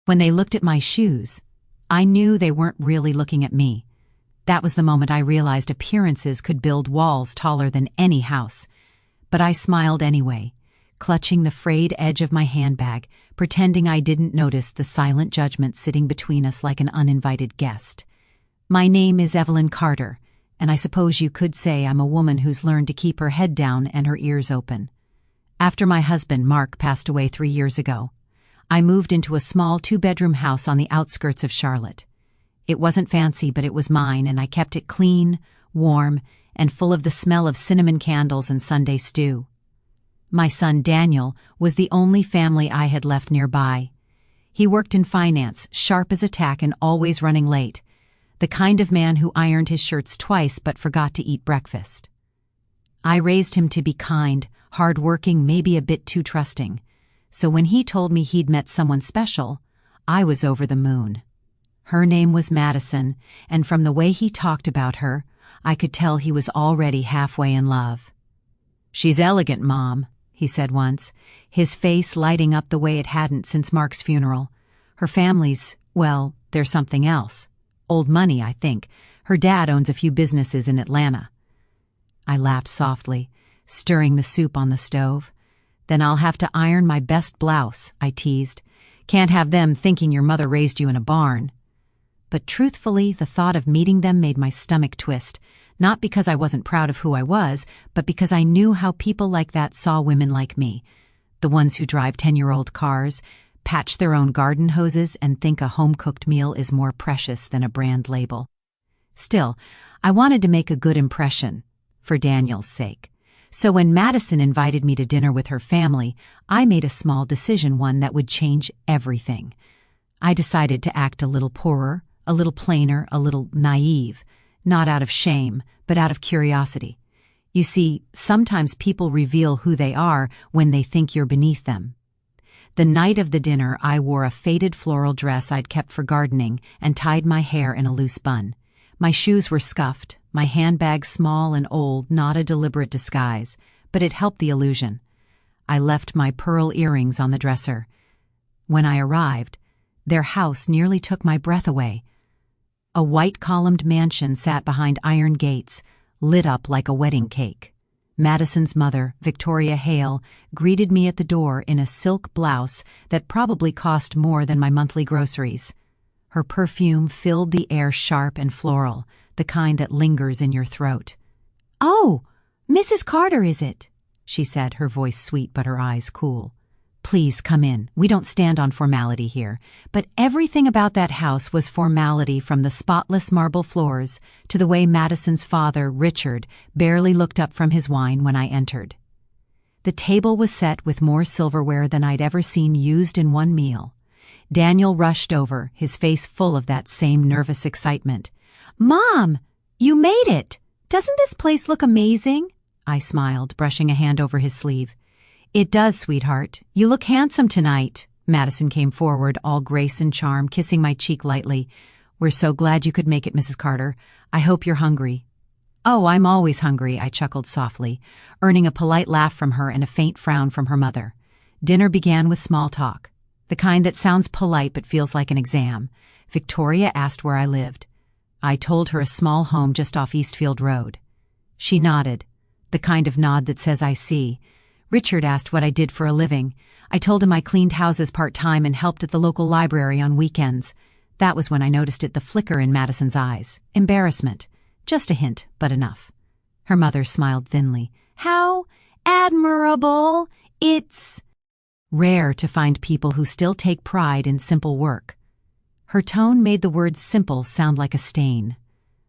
When they looked at my shoes, I knew they weren't really looking at me. That was the moment I realized appearances could build walls taller than any house. But I smiled anyway, clutching the frayed edge of my handbag, pretending I didn't notice the silent judgment sitting between us like an uninvited guest. My name is Evelyn Carter, and I suppose you could say I'm a woman who's learned to keep her head down and her ears open. After my husband, Mark, passed away 3 years ago, I moved into a small 2-bedroom house on the outskirts of Charlotte. It wasn't fancy, but it was mine, and I kept it clean, warm, and full of the smell of cinnamon candles and Sunday stew. My son Daniel was the only family I had left nearby. He worked in finance, sharp as a tack and always running late, the kind of man who ironed his shirts twice but forgot to eat breakfast. I raised him to be kind, hard-working, maybe a bit too trusting. So when he told me he'd met someone special, I was over the moon. Her name was Madison, and from the way he talked about her, I could tell he was already halfway in love. "She's elegant, Mom," he said once, his face lighting up the way it hadn't since Mark's funeral. "Her family's, well, they're something else. Old money, I think. Her dad owns a few businesses in Atlanta." I laughed softly, stirring the soup on the stove. "Then I'll have to iron my best blouse," I teased. "Can't have them thinking your mother raised you in a barn." But truthfully, the thought of meeting them made my stomach twist, not because I wasn't proud of who I was, but because I knew how people like that saw women like me, the ones who drive 10-year-old cars, patch their own garden hoses, and think a home-cooked meal is more precious than a brand label. Still, I wanted to make a good impression, for Daniel's sake. So when Madison invited me to dinner with her family, I made a small decision, one that would change everything. I decided to act a little poorer, a little plainer, a little naive, not out of shame, but out of curiosity. You see, sometimes people reveal who they are when they think you're beneath them. The night of the dinner, I wore a faded floral dress I'd kept for gardening and tied my hair in a loose bun. My shoes were scuffed, my handbag small and old, not a deliberate disguise, but it helped the illusion. I left my pearl earrings on the dresser. When I arrived, their house nearly took my breath away. A white-columned mansion sat behind iron gates, lit up like a wedding cake. Madison's mother, Victoria Hale, greeted me at the door in a silk blouse that probably cost more than my monthly groceries. Her perfume filled the air, sharp and floral, the kind that lingers in your throat. "Oh, Mrs. Carter, is it?" she said, her voice sweet but her eyes cool. "Please come in. We don't stand on formality here." But everything about that house was formality, from the spotless marble floors to the way Madison's father, Richard, barely looked up from his wine when I entered. The table was set with more silverware than I'd ever seen used in one meal. Daniel rushed over, his face full of that same nervous excitement. "Mom, you made it! Doesn't this place look amazing?" I smiled, brushing a hand over his sleeve. "It does, sweetheart. You look handsome tonight." Madison came forward, all grace and charm, kissing my cheek lightly. "We're so glad you could make it, Mrs. Carter. I hope you're hungry." "Oh, I'm always hungry," I chuckled softly, earning a polite laugh from her and a faint frown from her mother. Dinner began with small talk, the kind that sounds polite but feels like an exam. Victoria asked where I lived. I told her a small home just off Eastfield Road. She nodded, the kind of nod that says, "I see." Richard asked what I did for a living. I told him I cleaned houses part-time and helped at the local library on weekends. That was when I noticed the flicker in Madison's eyes. Embarrassment. Just a hint, but enough. Her mother smiled thinly. "How admirable! It's rare to find people who still take pride in simple work." Her tone made the word simple sound like a stain.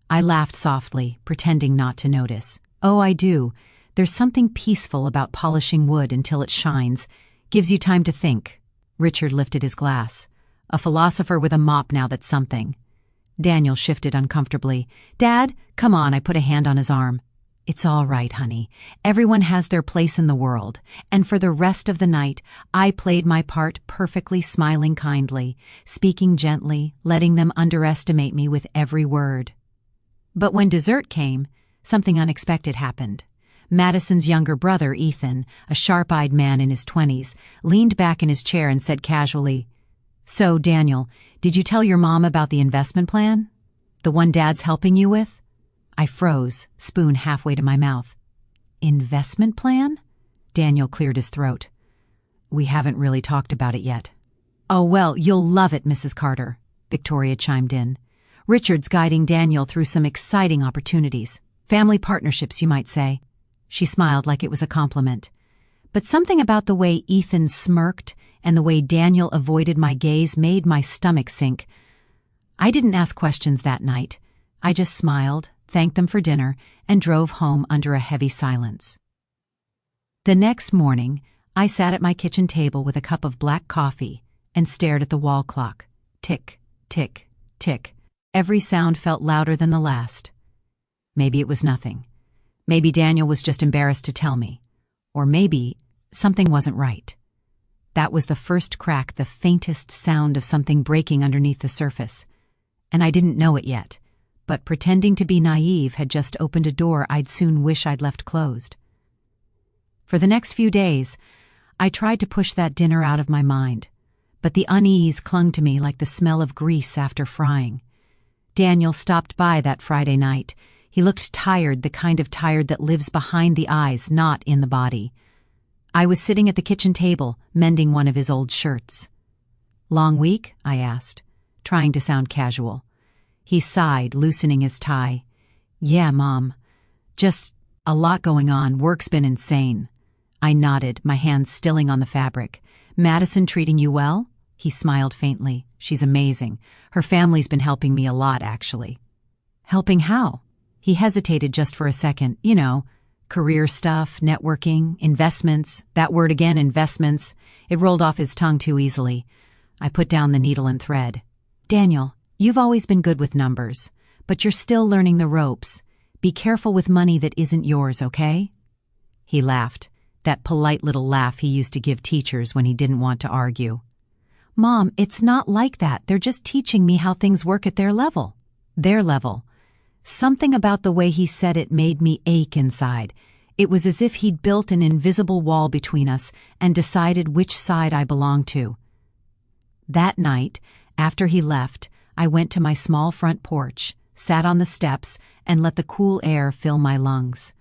I laughed softly, pretending not to notice. "Oh, I do. There's something peaceful about polishing wood until it shines. Gives you time to think." Richard lifted his glass. "A philosopher with a mop, now that's something." Daniel shifted uncomfortably. "Dad, come on," I put a hand on his arm. "It's all right, honey. Everyone has their place in the world." And for the rest of the night, I played my part perfectly, smiling kindly, speaking gently, letting them underestimate me with every word. But when dessert came, something unexpected happened. Madison's younger brother, Ethan, a sharp-eyed man in his 20s, leaned back in his chair and said casually, So, Daniel, did you tell your mom about the investment plan? The one Dad's helping you with? I froze, spoon halfway to my mouth. Investment plan? Daniel cleared his throat. We haven't really talked about it yet. Oh, well, you'll love it, Mrs. Carter, Victoria chimed in. Richard's guiding Daniel through some exciting opportunities. Family partnerships, you might say. She smiled like it was a compliment. But something about the way Ethan smirked and the way Daniel avoided my gaze made my stomach sink. I didn't ask questions that night. I just smiled, thanked them for dinner, and drove home under a heavy silence. The next morning, I sat at my kitchen table with a cup of black coffee and stared at the wall clock. Tick, tick, tick. Every sound felt louder than the last. Maybe it was nothing. Maybe Daniel was just embarrassed to tell me. Or maybe something wasn't right. That was the first crack, the faintest sound of something breaking underneath the surface. And I didn't know it yet, but pretending to be naive had just opened a door I'd soon wish I'd left closed. For the next few days, I tried to push that dinner out of my mind, but the unease clung to me like the smell of grease after frying. Daniel stopped by that Friday night. He looked tired, the kind of tired that lives behind the eyes, not in the body. I was sitting at the kitchen table, mending one of his old shirts. Long week? I asked, trying to sound casual. He sighed, loosening his tie. Yeah, Mom. Just a lot going on. Work's been insane. I nodded, my hands stilling on the fabric. Madison treating you well? He smiled faintly. She's amazing. Her family's been helping me a lot, actually. Helping how? He hesitated just for a second. You know, career stuff, networking, investments. That word again, investments. It rolled off his tongue too easily. I put down the needle and thread. Daniel, you've always been good with numbers, but you're still learning the ropes. Be careful with money that isn't yours, okay? He laughed, that polite little laugh he used to give teachers when he didn't want to argue. Mom, it's not like that. They're just teaching me how things work at their level. Their level. Something about the way he said it made me ache inside. It was as if he'd built an invisible wall between us and decided which side I belonged to. That night, after he left, I went to my small front porch, sat on the steps, and let the cool air fill my lungs.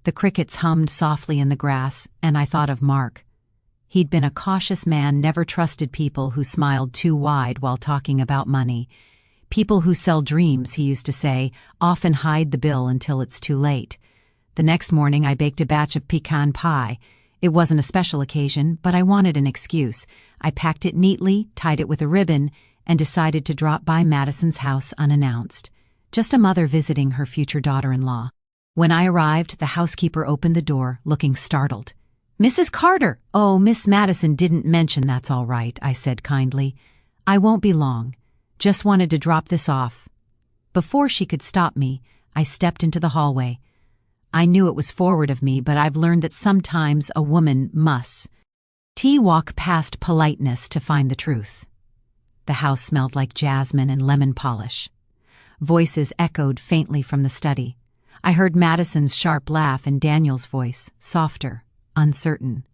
The crickets hummed softly in the grass, and I thought of Mark. He'd been a cautious man, never trusted people who smiled too wide while talking about money. People who sell dreams, he used to say, often hide the bill until it's too late. The next morning I baked a batch of pecan pie. It wasn't a special occasion, but I wanted an excuse. I packed it neatly, tied it with a ribbon, and decided to drop by Madison's house unannounced. Just a mother visiting her future daughter-in-law. When I arrived, the housekeeper opened the door, looking startled. Mrs. Carter! Oh, Miss Madison didn't mention, that's all right, I said kindly. I won't be long. Just wanted to drop this off. Before she could stop me, I stepped into the hallway. I knew it was forward of me, but I've learned that sometimes a woman must walk past politeness to find the truth. The house smelled like jasmine and lemon polish. Voices echoed faintly from the study. I heard Madison's sharp laugh and Daniel's voice, softer, uncertain.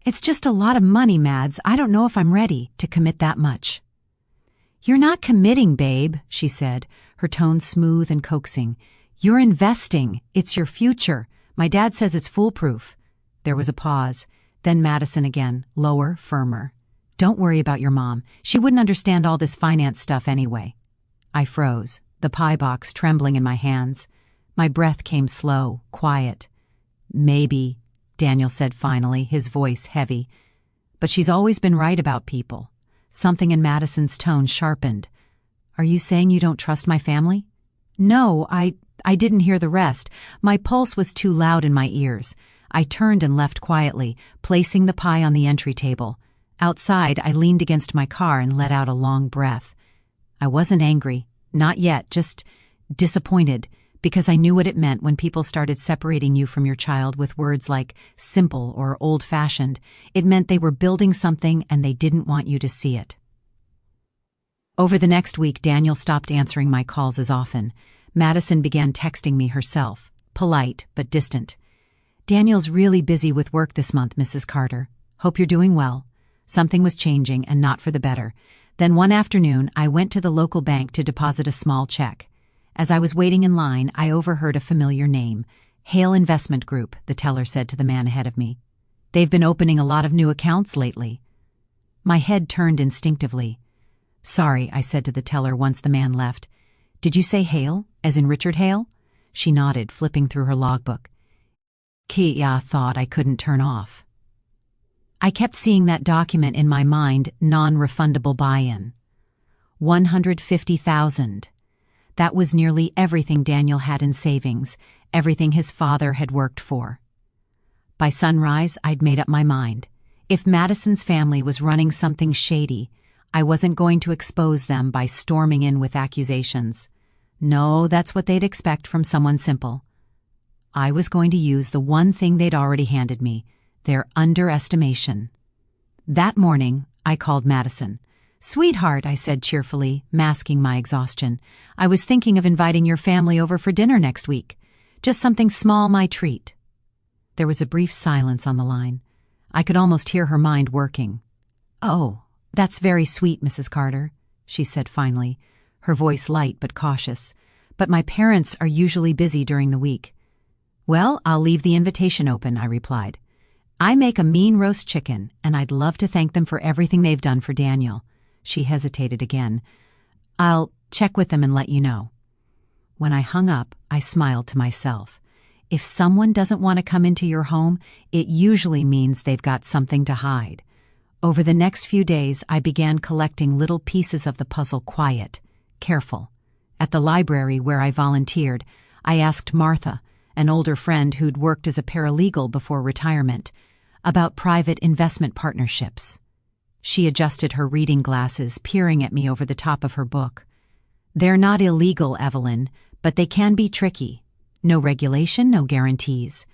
It's just a lot of money, Mads. I don't know if I'm ready to commit that much. You're not committing, babe, she said, her tone smooth and coaxing. You're investing. It's your future. My dad says it's foolproof. There was a pause. Then Madison again, lower, firmer. Don't worry about your mom. She wouldn't understand all this finance stuff anyway. I froze, the pie box trembling in my hands. My breath came slow, quiet. Maybe, Daniel said finally, his voice heavy. But she's always been right about people. Something in Madison's tone sharpened. Are you saying you don't trust my family? No, I didn't hear the rest. My pulse was too loud in my ears. I turned and left quietly, placing the pie on the entry table. Outside, I leaned against my car and let out a long breath. I wasn't angry, not yet, just disappointed, because I knew what it meant when people started separating you from your child with words like simple or old-fashioned. It meant they were building something and they didn't want you to see it. Over the next week, Daniel stopped answering my calls as often. Madison began texting me herself, polite but distant. Daniel's really busy with work this month, Mrs. Carter. Hope you're doing well. Something was changing and not for the better. Then one afternoon, I went to the local bank to deposit a small check. As I was waiting in line, I overheard a familiar name. Hale Investment Group, the teller said to the man ahead of me. They've been opening a lot of new accounts lately. My head turned instinctively. Sorry, I said to the teller once the man left. Did you say Hale, as in Richard Hale? She nodded, flipping through her logbook. Kia thought I couldn't turn off. I kept seeing that document in my mind, non-refundable buy-in. $150,000. That was nearly everything Daniel had in savings, everything his father had worked for. By sunrise, I'd made up my mind. If Madison's family was running something shady, I wasn't going to expose them by storming in with accusations. No, that's what they'd expect from someone simple. I was going to use the one thing they'd already handed me, their underestimation. That morning, I called Madison. Sweetheart, I said cheerfully, masking my exhaustion. I was thinking of inviting your family over for dinner next week. Just something small, my treat. There was a brief silence on the line. I could almost hear her mind working. Oh, that's very sweet, Mrs. Carter, she said finally, her voice light but cautious. But my parents are usually busy during the week. Well, I'll leave the invitation open, I replied. I make a mean roast chicken, and I'd love to thank them for everything they've done for Daniel. She hesitated again. I'll check with them and let you know. When I hung up, I smiled to myself. If someone doesn't want to come into your home, it usually means they've got something to hide. Over the next few days, I began collecting little pieces of the puzzle quiet, careful. At the library where I volunteered, I asked Martha, an older friend who'd worked as a paralegal before retirement, about private investment partnerships. She adjusted her reading glasses, peering at me over the top of her book. They're not illegal, Evelyn, but they can be tricky. No regulation, no guarantees.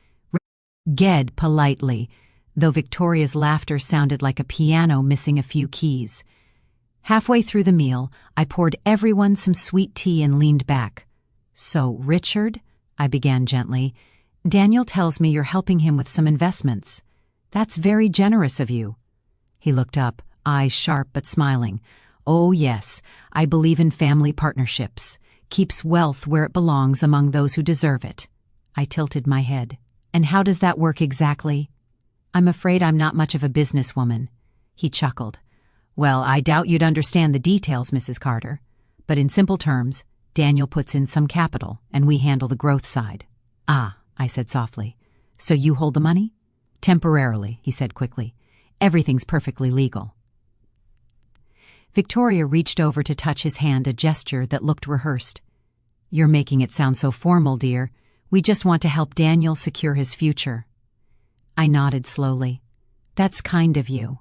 Ged politely, though Victoria's laughter sounded like a piano missing a few keys. Halfway through the meal, I poured everyone some sweet tea and leaned back. So, Richard, I began gently, Daniel tells me you're helping him with some investments. That's very generous of you. He looked up, eyes sharp but smiling. Oh yes, I believe in family partnerships. Keeps wealth where it belongs among those who deserve it. I tilted my head. And how does that work exactly? I'm afraid I'm not much of a businesswoman. He chuckled. Well, I doubt you'd understand the details, Mrs. Carter. But in simple terms, Daniel puts in some capital, and we handle the growth side. Ah, I said softly. So you hold the money? Temporarily, he said quickly. Everything's perfectly legal. Victoria reached over to touch his hand, a gesture that looked rehearsed. You're making it sound so formal, dear. We just want to help Daniel secure his future. I nodded slowly. That's kind of you.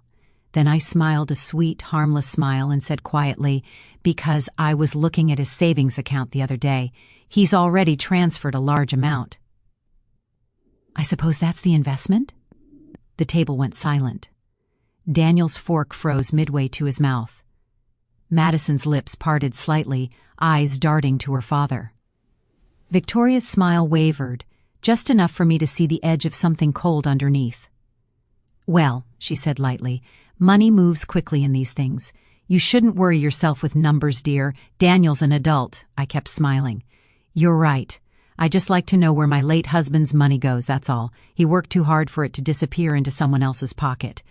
Then I smiled a sweet, harmless smile and said quietly, because I was looking at his savings account the other day. He's already transferred a large amount. I suppose that's the investment? The table went silent. Daniel's fork froze midway to his mouth. Madison's lips parted slightly, eyes darting to her father. Victoria's smile wavered, just enough for me to see the edge of something cold underneath. Well, she said lightly, money moves quickly in these things. You shouldn't worry yourself with numbers, dear. Daniel's an adult. I kept smiling. You're right. I just like to know where my late husband's money goes, that's all. He worked too hard for it to disappear into someone else's pocket.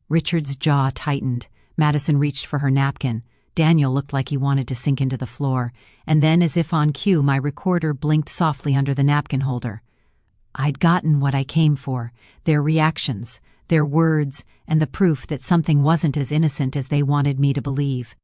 Richard's jaw tightened. Madison reached for her napkin. Daniel looked like he wanted to sink into the floor, and then, as if on cue, my recorder blinked softly under the napkin holder. I'd gotten what I came for, their reactions, their words, and the proof that something wasn't as innocent as they wanted me to believe.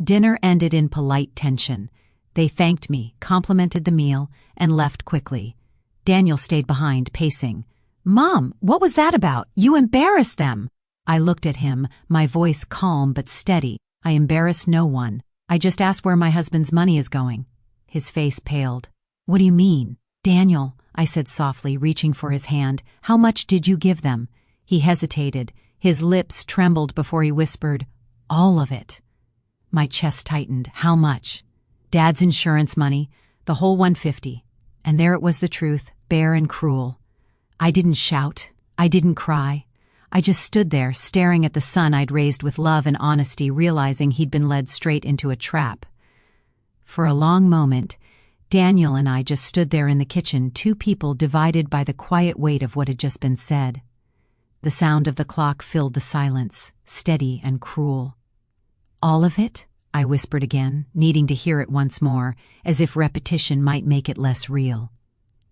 Dinner ended in polite tension. They thanked me, complimented the meal, and left quickly. Daniel stayed behind, pacing. Mom, what was that about? You embarrassed them! I looked at him, my voice calm but steady. I embarrass no one. I just asked where my husband's money is going. His face paled. What do you mean? Daniel, I said softly, reaching for his hand. How much did you give them? He hesitated. His lips trembled before he whispered, all of it. My chest tightened. How much? Dad's insurance money, the whole $150. And there it was, the truth, bare and cruel. I didn't shout. I didn't cry. I just stood there, staring at the son I'd raised with love and honesty, realizing he'd been led straight into a trap. For a long moment, Daniel and I just stood there in the kitchen, two people divided by the quiet weight of what had just been said. The sound of the clock filled the silence, steady and cruel. "All of it?" I whispered again, needing to hear it once more, as if repetition might make it less real.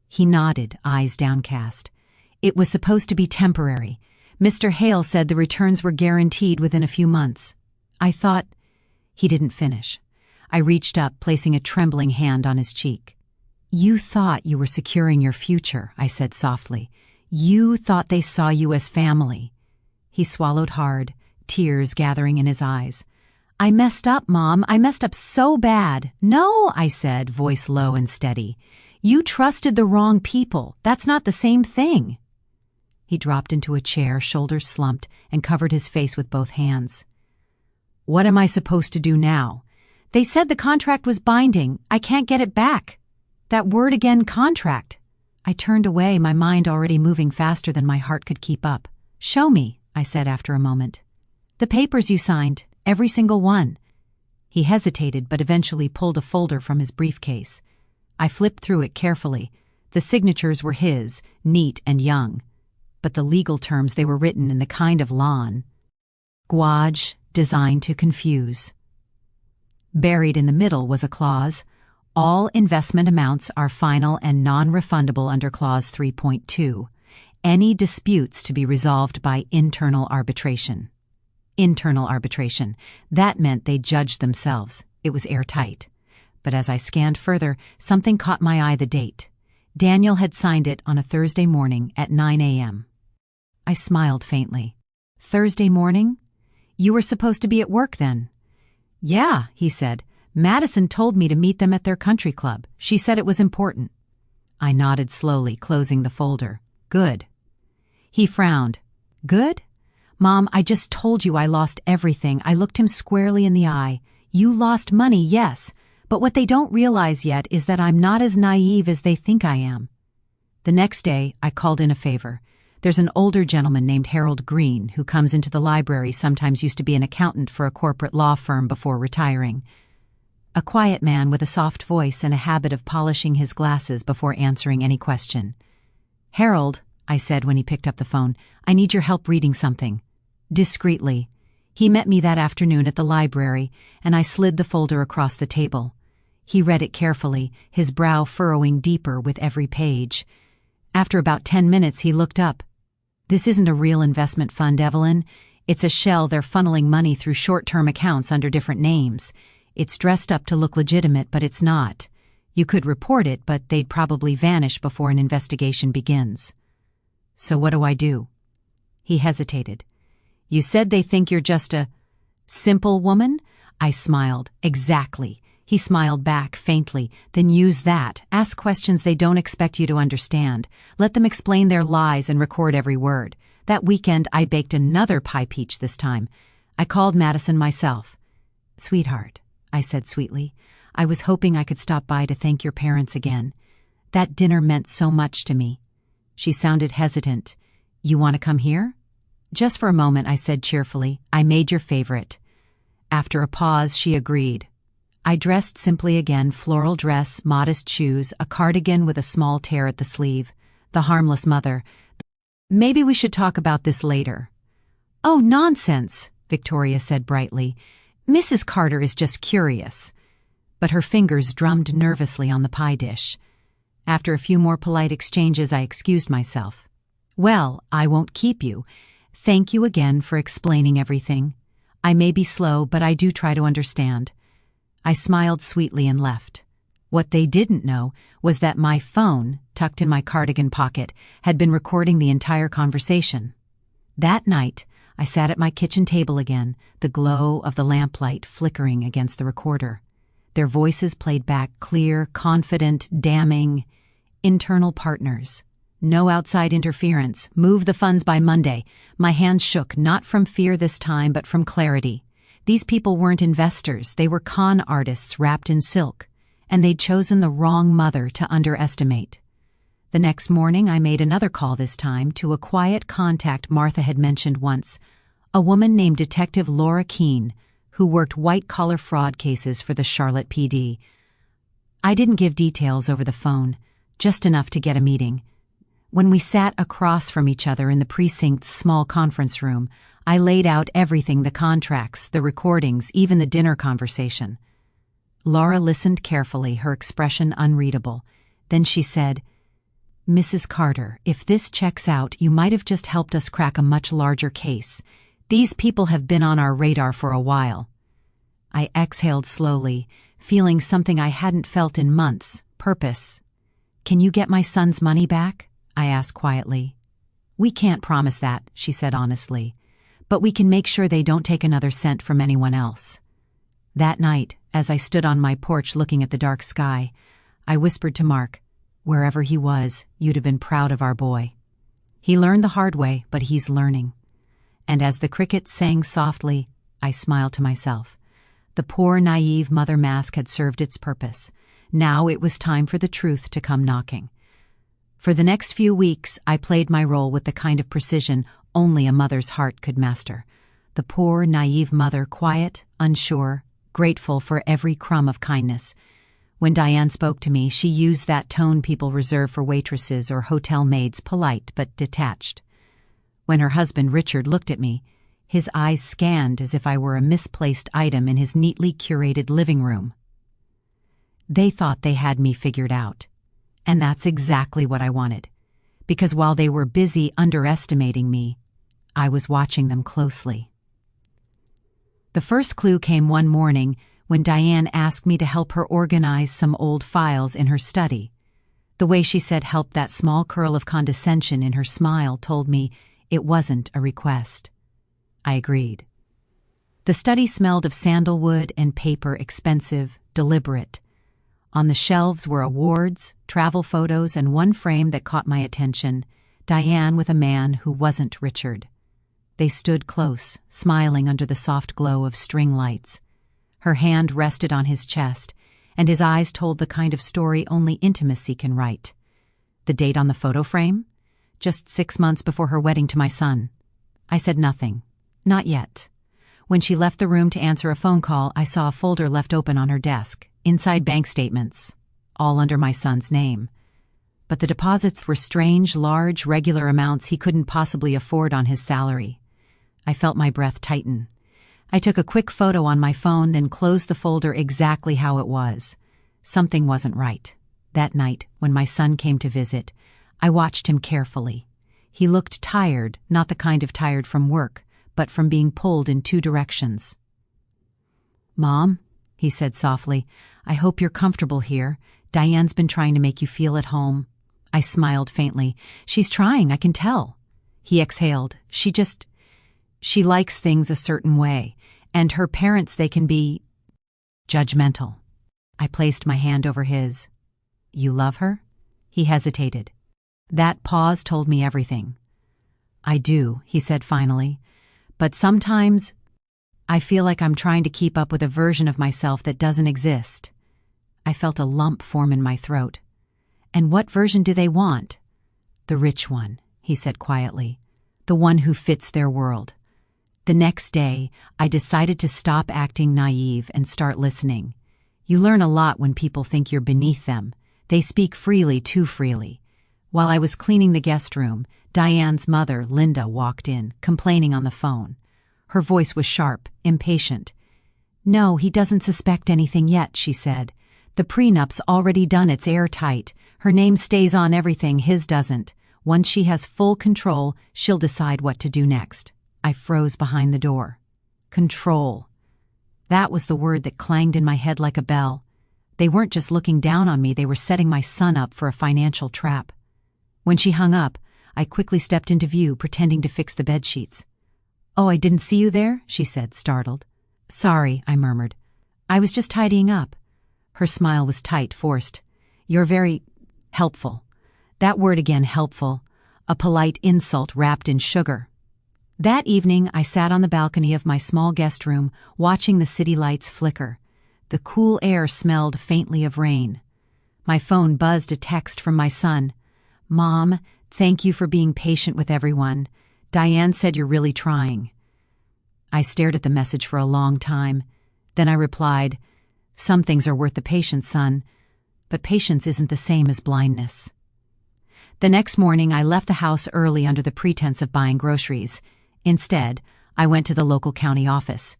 He nodded, eyes downcast. "It was supposed to be temporary. Mr. Hale said the returns were guaranteed within a few months. I thought—" He didn't finish. I reached up, placing a trembling hand on his cheek. "You thought you were securing your future," I said softly. "You thought they saw you as family." He swallowed hard, tears gathering in his eyes. "I messed up, Mom. I messed up so bad." "No," I said, voice low and steady. "You trusted the wrong people. That's not the same thing." He dropped into a chair, shoulders slumped, and covered his face with both hands. "What am I supposed to do now?" "They said the contract was binding. I can't get it back." That word again, contract. I turned away, my mind already moving faster than my heart could keep up. "Show me," I said after a moment. "The papers you signed. Every single one." He hesitated, but eventually pulled a folder from his briefcase. I flipped through it carefully. The signatures were his, neat and young. But the legal terms, they were written in the kind of lawn. Gouage, designed to confuse. Buried in the middle was a clause: all investment amounts are final and non-refundable under Clause 3.2. Any disputes to be resolved by internal arbitration. Internal arbitration. That meant they judged themselves. It was airtight. But as I scanned further, something caught my eye: the date. Daniel had signed it on a Thursday morning at 9 a.m. I smiled faintly. "Thursday morning? You were supposed to be at work then." "Yeah," he said. "Madison told me to meet them at their country club. She said it was important." I nodded slowly, closing the folder. "Good." He frowned. "Good? Mom, I just told you I lost everything." I looked him squarely in the eye. "You lost money, yes, but what they don't realize yet is that I'm not as naive as they think I am." The next day, I called in a favor. There's an older gentleman named Harold Green who comes into the library, sometimes used to be an accountant for a corporate law firm before retiring. A quiet man with a soft voice and a habit of polishing his glasses before answering any question. "Harold," I said when he picked up the phone, "I need your help reading something." Discreetly. He met me that afternoon at the library, and I slid the folder across the table. He read it carefully, his brow furrowing deeper with every page. After about 10 minutes, he looked up. "This isn't a real investment fund, Evelyn. It's a shell. They're funneling money through short-term accounts under different names. It's dressed up to look legitimate, but it's not. You could report it, but they'd probably vanish before an investigation begins." "So what do I do?" He hesitated. "You said they think you're just a simple woman?" I smiled. "Exactly." He smiled back, faintly. "Then use that. Ask questions they don't expect you to understand. Let them explain their lies and record every word." That weekend, I baked another pie peach this time. I called Madison myself. "Sweetheart," I said sweetly, "I was hoping I could stop by to thank your parents again. That dinner meant so much to me." She sounded hesitant. "You want to come here?" "Just for a moment," I said cheerfully. "I made your favorite." After a pause, she agreed. I dressed simply again: floral dress, modest shoes, a cardigan with a small tear at the sleeve. The harmless mother. "Maybe we should talk about this later." "Oh, nonsense," Victoria said brightly. "Mrs. Carter is just curious." But her fingers drummed nervously on the pie dish. After a few more polite exchanges, I excused myself. "Well, I won't keep you. Thank you again for explaining everything. I may be slow, but I do try to understand." I smiled sweetly and left. What they didn't know was that my phone, tucked in my cardigan pocket, had been recording the entire conversation. That night, I sat at my kitchen table again, the glow of the lamplight flickering against the recorder. Their voices played back, clear, confident, damning. Internal partners. No outside interference. Move the funds by Monday. My hands shook, not from fear this time, but from clarity. These people weren't investors. They were con artists wrapped in silk, and they'd chosen the wrong mother to underestimate. The next morning I made another call, this time to a quiet contact Martha had mentioned once, a woman named Detective Laura Keene, who worked white-collar fraud cases for the Charlotte PD. I didn't give details over the phone, just enough to get a meeting. When we sat across from each other in the precinct's small conference room, I laid out everything: the contracts, the recordings, even the dinner conversation. Laura listened carefully, her expression unreadable. Then she said, "Mrs. Carter, if this checks out, you might have just helped us crack a much larger case. These people have been on our radar for a while." I exhaled slowly, feeling something I hadn't felt in months: purpose. "Can you get my son's money back?" I asked quietly. "We can't promise that," she said honestly, "but we can make sure they don't take another cent from anyone else." That night, as I stood on my porch looking at the dark sky, I whispered to Mark, "Wherever he was, you'd have been proud of our boy. He learned the hard way, but he's learning." And as the crickets sang softly, I smiled to myself. The poor, naive mother mask had served its purpose. Now it was time for the truth to come knocking. For the next few weeks, I played my role with the kind of precision only a mother's heart could master. The poor, naive mother, quiet, unsure, grateful for every crumb of kindness. When Diane spoke to me, she used that tone people reserve for waitresses or hotel maids, polite but detached. When her husband Richard looked at me, his eyes scanned as if I were a misplaced item in his neatly curated living room. They thought they had me figured out. And that's exactly what I wanted. Because while they were busy underestimating me, I was watching them closely. The first clue came one morning when Diane asked me to help her organize some old files in her study. The way she said "help," that small curl of condescension in her smile, told me it wasn't a request. I agreed. The study smelled of sandalwood and paper, expensive, deliberate. On the shelves were awards, travel photos, and one frame that caught my attention: Diane with a man who wasn't Richard. They stood close, smiling under the soft glow of string lights. Her hand rested on his chest, and his eyes told the kind of story only intimacy can write. The date on the photo frame? Just 6 months before her wedding to my son. I said nothing. Not yet. When she left the room to answer a phone call, I saw a folder left open on her desk. Inside, bank statements, all under my son's name. But the deposits were strange, large, regular amounts he couldn't possibly afford on his salary. I felt my breath tighten. I took a quick photo on my phone, then closed the folder exactly how it was. Something wasn't right. That night, when my son came to visit, I watched him carefully. He looked tired, not the kind of tired from work, but from being pulled in 2 directions. "Mom," he said softly, "I hope you're comfortable here. Diane's been trying to make you feel at home." I smiled faintly. "She's trying, I can tell." He exhaled. She likes things a certain way, and her parents, they can be judgmental." I placed my hand over his. "You love her?" He hesitated. That pause told me everything. "I do," he said finally, "but sometimes I feel like I'm trying to keep up with a version of myself that doesn't exist." I felt a lump form in my throat. "And what version do they want?" "The rich one," he said quietly. "The one who fits their world." The next day, I decided to stop acting naive and start listening. You learn a lot when people think you're beneath them. They speak freely, too freely. While I was cleaning the guest room, Diane's mother, Linda, walked in, complaining on the phone. Her voice was sharp, impatient. "No, he doesn't suspect anything yet," she said. "The prenup's already done, it's airtight. Her name stays on everything, his doesn't. Once she has full control, she'll decide what to do next." I froze behind the door. Control. That was the word that clanged in my head like a bell. They weren't just looking down on me, they were setting my son up for a financial trap. When she hung up, I quickly stepped into view, pretending to fix the bedsheets. "Oh, I didn't see you there," she said, startled. "Sorry," I murmured. "I was just tidying up." Her smile was tight, forced. "You're very helpful." That word again, helpful. A polite insult wrapped in sugar. That evening, I sat on the balcony of my small guest room, watching the city lights flicker. The cool air smelled faintly of rain. My phone buzzed a text from my son. "Mom, thank you for being patient with everyone. Diane said you're really trying." I stared at the message for a long time. Then I replied, "Some things are worth the patience, son, but patience isn't the same as blindness." The next morning, I left the house early under the pretense of buying groceries. Instead, I went to the local county office.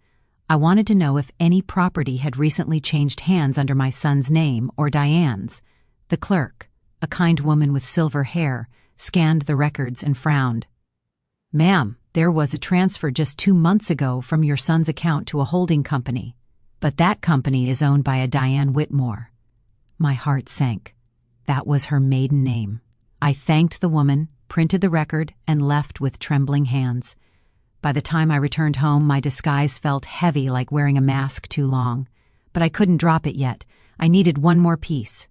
I wanted to know if any property had recently changed hands under my son's name or Diane's. The clerk, a kind woman with silver hair, scanned the records and frowned. "Ma'am, there was a transfer just 2 months ago from your son's account to a holding company, but that company is owned by a Diane Whitmore." My heart sank. That was her maiden name. I thanked the woman, printed the record, and left with trembling hands. By the time I returned home, my disguise felt heavy, like wearing a mask too long. But I couldn't drop it yet. I needed one more piece.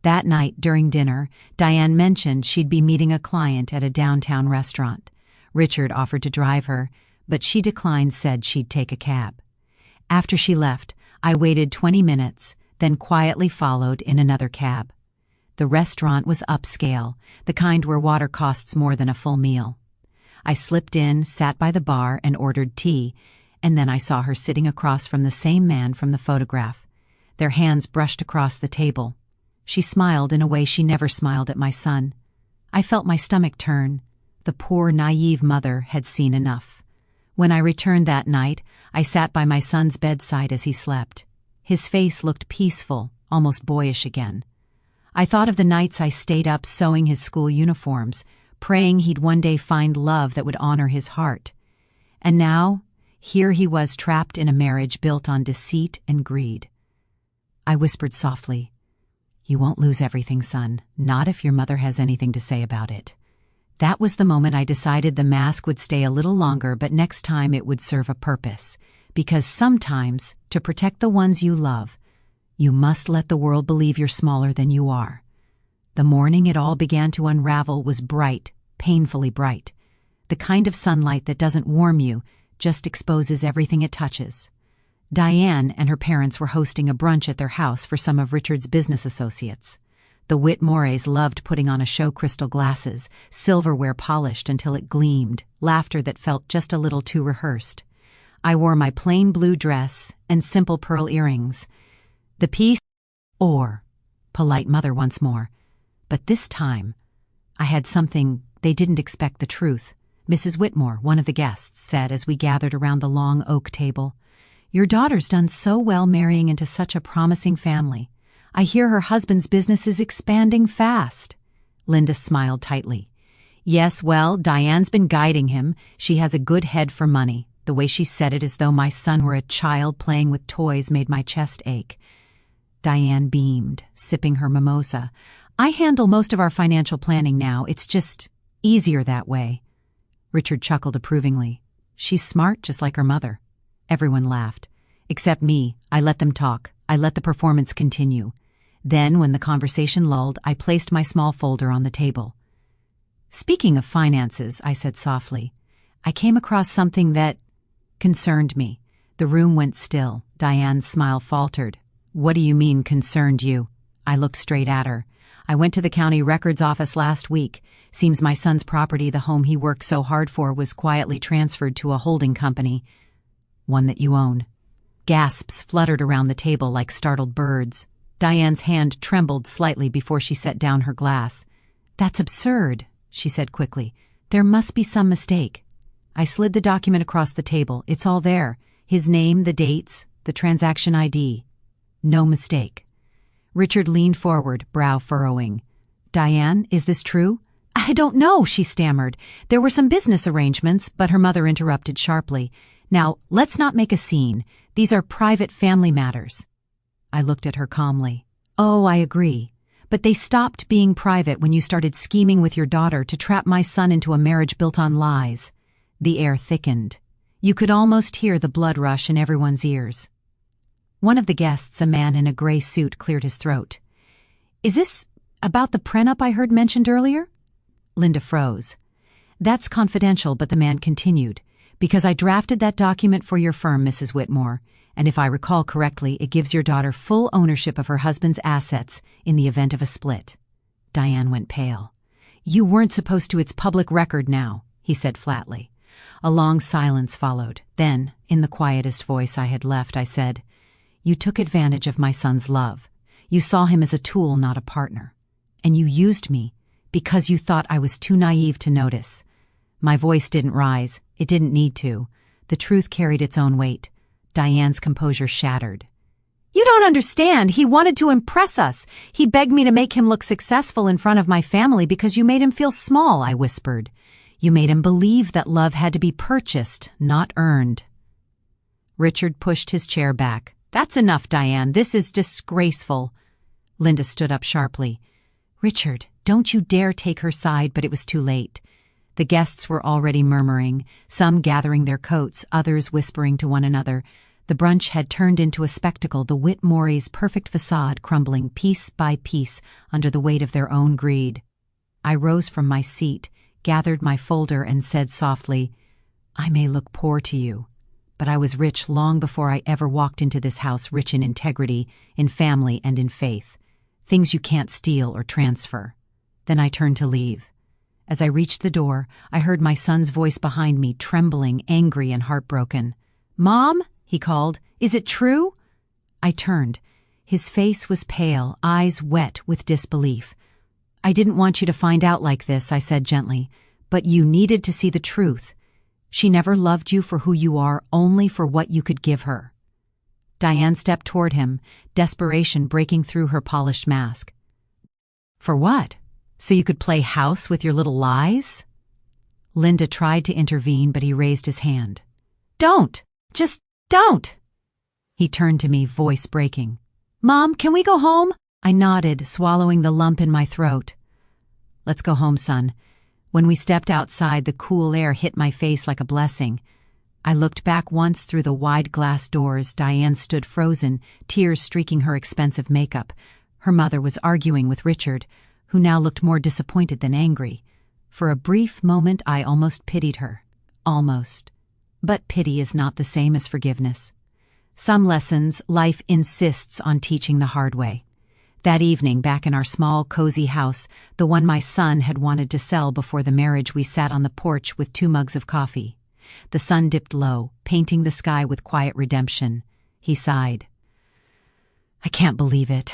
That night, during dinner, Diane mentioned she'd be meeting a client at a downtown restaurant. Richard offered to drive her, but she declined, said she'd take a cab. After she left, I waited 20 minutes, then quietly followed in another cab. The restaurant was upscale, the kind where water costs more than a full meal. I slipped in, sat by the bar, and ordered tea, and then I saw her sitting across from the same man from the photograph. Their hands brushed across the table. She smiled in a way she never smiled at my son. I felt my stomach turn. The poor, naive mother had seen enough. When I returned that night, I sat by my son's bedside as he slept. His face looked peaceful, almost boyish again. I thought of the nights I stayed up sewing his school uniforms, praying he'd one day find love that would honor his heart. And now, here he was trapped in a marriage built on deceit and greed. I whispered softly, "You won't lose everything, son, not if your mother has anything to say about it." That was the moment I decided the mask would stay a little longer, but next time it would serve a purpose. Because sometimes, to protect the ones you love, you must let the world believe you're smaller than you are. The morning it all began to unravel was bright, painfully bright. The kind of sunlight that doesn't warm you, just exposes everything it touches. Diane and her parents were hosting a brunch at their house for some of Richard's business associates. The Whitmores loved putting on a show, crystal glasses, silverware polished until it gleamed, laughter that felt just a little too rehearsed. I wore my plain blue dress and simple pearl earrings. The peace or polite mother once more. But this time, I had something they didn't expect. The truth. Mrs. Whitmore, one of the guests, said as we gathered around the long oak table, "Your daughter's done so well marrying into such a promising family. I hear her husband's business is expanding fast." Linda smiled tightly. "Yes, well, Diane's been guiding him. She has a good head for money." The way she said it, as though my son were a child playing with toys, made my chest ache. Diane beamed, sipping her mimosa. "I handle most of our financial planning now. It's just easier that way." Richard chuckled approvingly. "She's smart, just like her mother." Everyone laughed. Except me. I let them talk. I let the performance continue. Then, when the conversation lulled, I placed my small folder on the table. "Speaking of finances," I said softly, "I came across something that concerned me." The room went still. Diane's smile faltered. "What do you mean, concerned you?" I looked straight at her. "I went to the county records office last week. Seems my son's property, the home he worked so hard for, was quietly transferred to a holding company. One that you own." Gasps fluttered around the table like startled birds. Diane's hand trembled slightly before she set down her glass. "That's absurd," she said quickly. "There must be some mistake." I slid the document across the table. "It's all there. His name, the dates, the transaction ID. No mistake." Richard leaned forward, brow furrowing. "Diane, is this true?" "I don't know," she stammered. "There were some business arrangements," but her mother interrupted sharply. "Now, let's not make a scene. These are private family matters." I looked at her calmly. "Oh, I agree. But they stopped being private when you started scheming with your daughter to trap my son into a marriage built on lies." The air thickened. You could almost hear the blood rush in everyone's ears. One of the guests, a man in a gray suit, cleared his throat. "Is this about the prenup I heard mentioned earlier?" Linda froze. "That's confidential," but the man continued, "because I drafted that document for your firm, Mrs. Whitmore, and if I recall correctly, it gives your daughter full ownership of her husband's assets in the event of a split." Diane went pale. You weren't supposed to. It's public record now, he said flatly. A long silence followed. Then, in the quietest voice I had left, I said, "You took advantage of my son's love. You saw him as a tool, not a partner. And you used me because you thought I was too naive to notice." My voice didn't rise. It didn't need to. The truth carried its own weight. Diane's composure shattered. "You don't understand. He wanted to impress us. He begged me to make him look successful in front of my family because you made him feel small," I whispered. "You made him believe that love had to be purchased, not earned." Richard pushed his chair back. "That's enough, Diane. This is disgraceful." Linda stood up sharply. "Richard, don't you dare take her side," but it was too late. The guests were already murmuring, some gathering their coats, others whispering to one another. The brunch had turned into a spectacle, the Whitmore's perfect facade crumbling piece by piece under the weight of their own greed. I rose from my seat, gathered my folder, and said softly, "I may look poor to you, but I was rich long before I ever walked into this house, rich in integrity, in family, and in faith. Things you can't steal or transfer." Then I turned to leave. As I reached the door, I heard my son's voice behind me, trembling, angry, and heartbroken. "Mom?" he called. "Is it true?" I turned. His face was pale, eyes wet with disbelief. "I didn't want you to find out like this," I said gently, "but you needed to see the truth. She never loved you for who you are, only for what you could give her." Diane stepped toward him, desperation breaking through her polished mask. "For what? So you could play house with your little lies?" Linda tried to intervene, but he raised his hand. "Don't! Just don't!" He turned to me, voice breaking. "Mom, can we go home?" I nodded, swallowing the lump in my throat. "Let's go home, son." When we stepped outside, the cool air hit my face like a blessing. I looked back once through the wide glass doors. Diane stood frozen, tears streaking her expensive makeup. Her mother was arguing with Richard, who now looked more disappointed than angry. For a brief moment, I almost pitied her. Almost. But pity is not the same as forgiveness. Some lessons life insists on teaching the hard way. That evening, back in our small, cozy house, the one my son had wanted to sell before the marriage, we sat on the porch with 2 mugs of coffee. The sun dipped low, painting the sky with quiet redemption. He sighed. "I can't believe it.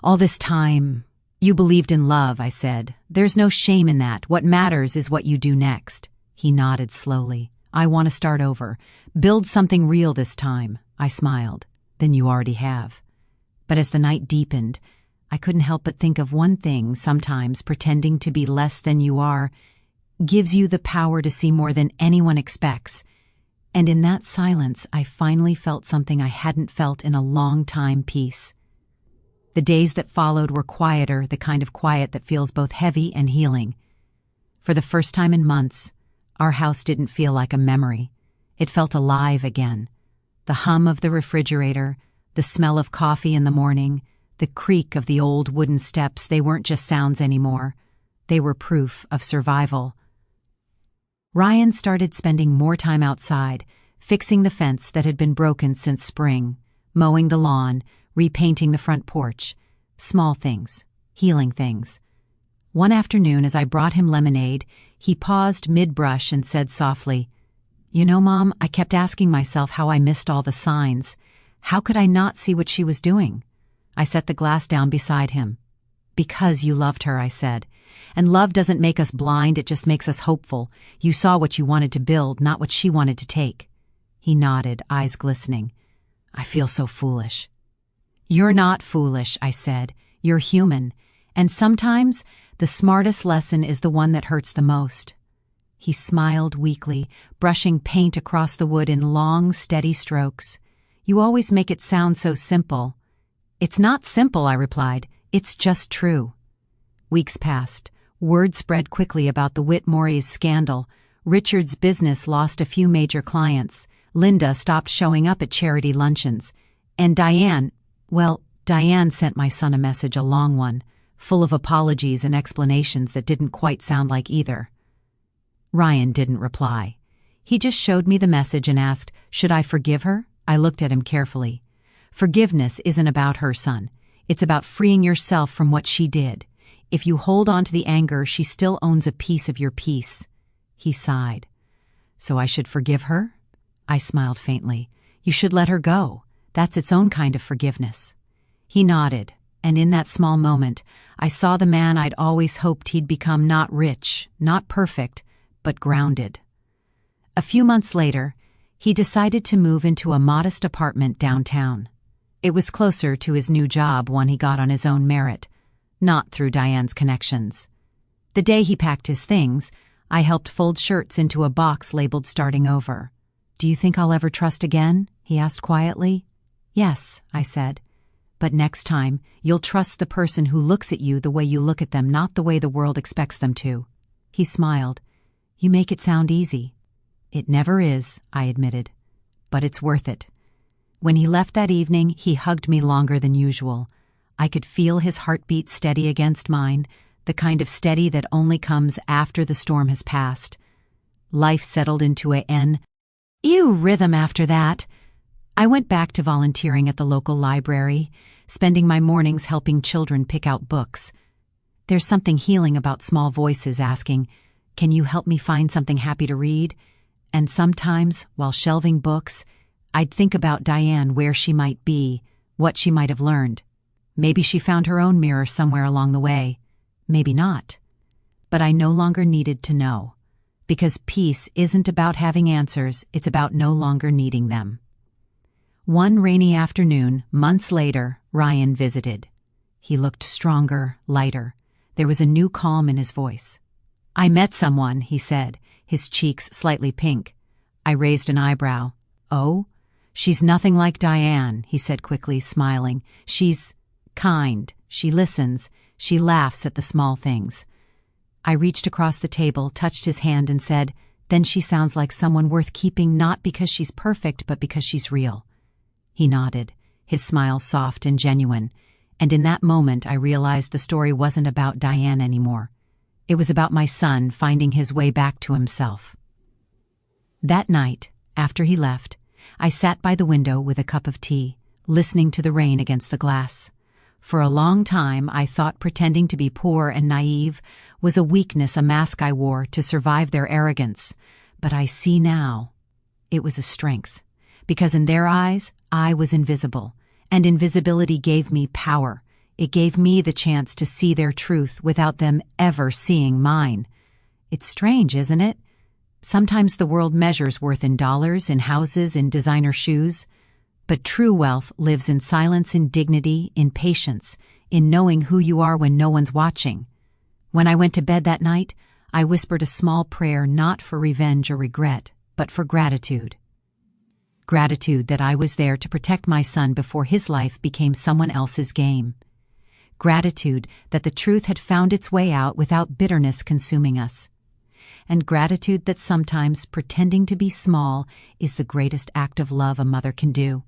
All this time..." "You believed in love," I said. "There's no shame in that. What matters is what you do next." He nodded slowly. "I want to start over. Build something real this time." I smiled. "Then you already have." But as the night deepened, I couldn't help but think of one thing. Sometimes pretending to be less than you are gives you the power to see more than anyone expects. And in that silence, I finally felt something I hadn't felt in a long time: peace. The days that followed were quieter, the kind of quiet that feels both heavy and healing. For the first time in months, our house didn't feel like a memory. It felt alive again. The hum of the refrigerator, the smell of coffee in the morning, the creak of the old wooden steps, they weren't just sounds anymore. They were proof of survival. Ryan started spending more time outside, fixing the fence that had been broken since spring, mowing the lawn, repainting the front porch. Small things, healing things. One afternoon, as I brought him lemonade, he paused mid-brush and said softly, "You know, Mom, I kept asking myself how I missed all the signs. How could I not see what she was doing?" I set the glass down beside him. "Because you loved her," I said. "And love doesn't make us blind, it just makes us hopeful. You saw what you wanted to build, not what she wanted to take." He nodded, eyes glistening. "I feel so foolish." "You're not foolish," I said. "You're human. And sometimes the smartest lesson is the one that hurts the most." He smiled weakly, brushing paint across the wood in long, steady strokes. "You always make it sound so simple." "It's not simple," I replied. "It's just true." Weeks passed. Word spread quickly about the Whitmore's scandal. Richard's business lost a few major clients. Linda stopped showing up at charity luncheons. And Diane sent my son a message, a long one, full of apologies and explanations that didn't quite sound like either. Ryan didn't reply. He just showed me the message and asked, "Should I forgive her?" I looked at him carefully. "Forgiveness isn't about her, son. It's about freeing yourself from what she did. If you hold on to the anger, she still owns a piece of your peace." He sighed. "So I should forgive her?" I smiled faintly. "You should let her go. That's its own kind of forgiveness." He nodded, and in that small moment, I saw the man I'd always hoped he'd become, not rich, not perfect, but grounded. A few months later, he decided to move into a modest apartment downtown. It was closer to his new job, one he got on his own merit, not through Diane's connections. The day he packed his things, I helped fold shirts into a box labeled "Starting Over." "Do you think I'll ever trust again?" he asked quietly. "Yes," I said. "But next time, you'll trust the person who looks at you the way you look at them, not the way the world expects them to." He smiled. "You make it sound easy." "It never is," I admitted. "But it's worth it." When he left that evening, he hugged me longer than usual. I could feel his heartbeat steady against mine, the kind of steady that only comes after the storm has passed. Life settled into an rhythm after that. I went back to volunteering at the local library, spending my mornings helping children pick out books. There's something healing about small voices asking, "Can you help me find something happy to read?" And sometimes, while shelving books, I'd think about Diane, where she might be, what she might have learned. Maybe she found her own mirror somewhere along the way. Maybe not. But I no longer needed to know. Because peace isn't about having answers, it's about no longer needing them. One rainy afternoon, months later, Ryan visited. He looked stronger, lighter. There was a new calm in his voice. "I met someone," he said, his cheeks slightly pink. I raised an eyebrow. "Oh?" "She's nothing like Diane," he said quickly, smiling. "She's kind. She listens. She laughs at the small things." I reached across the table, touched his hand, and said, "Then she sounds like someone worth keeping, not because she's perfect, but because she's real." He nodded, his smile soft and genuine, and in that moment I realized the story wasn't about Diane anymore. It was about my son finding his way back to himself. That night, after he left, I sat by the window with a cup of tea, listening to the rain against the glass. For a long time, I thought pretending to be poor and naive was a weakness, a mask I wore to survive their arrogance. But I see now, it was a strength. Because in their eyes, I was invisible, and invisibility gave me power. It gave me the chance to see their truth without them ever seeing mine. It's strange, isn't it? Sometimes the world measures worth in dollars, in houses, in designer shoes. But true wealth lives in silence, in dignity, in patience, in knowing who you are when no one's watching. When I went to bed that night, I whispered a small prayer, not for revenge or regret, but for gratitude. Gratitude that I was there to protect my son before his life became someone else's game. Gratitude that the truth had found its way out without bitterness consuming us. And gratitude that sometimes pretending to be small is the greatest act of love a mother can do.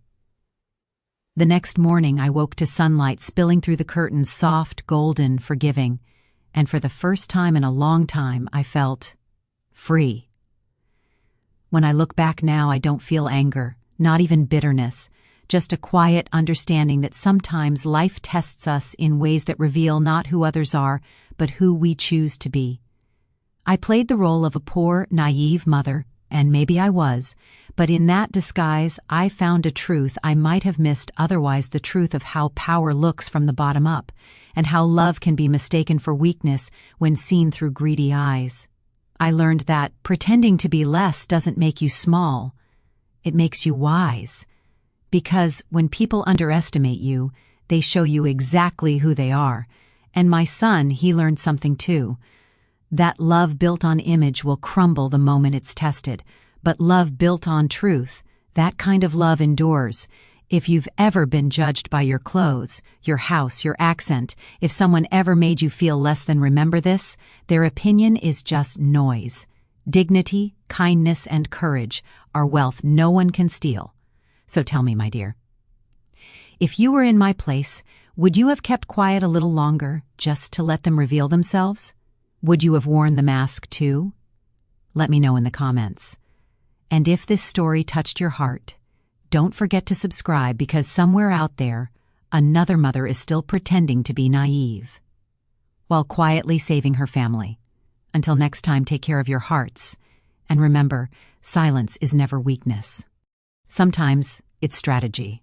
The next morning I woke to sunlight spilling through the curtains, soft, golden, forgiving, and for the first time in a long time I felt free. When I look back now, I don't feel anger, not even bitterness, just a quiet understanding that sometimes life tests us in ways that reveal not who others are, but who we choose to be. I played the role of a poor, naive mother, and maybe I was, but in that disguise I found a truth I might have missed otherwise, the truth of how power looks from the bottom up, and how love can be mistaken for weakness when seen through greedy eyes. I learned that pretending to be less doesn't make you small. It makes you wise. Because when people underestimate you, they show you exactly who they are. And my son, he learned something too. That love built on image will crumble the moment it's tested, but love built on truth, that kind of love endures. If you've ever been judged by your clothes, your house, your accent, if someone ever made you feel less than, remember this: their opinion is just noise. Dignity, kindness, and courage are wealth no one can steal. So tell me, my dear, if you were in my place, would you have kept quiet a little longer just to let them reveal themselves? Would you have worn the mask too? Let me know in the comments. And if this story touched your heart, don't forget to subscribe, because somewhere out there, another mother is still pretending to be naive. while quietly saving her family. Until next time, take care of your hearts. And remember, silence is never weakness. Sometimes it's strategy.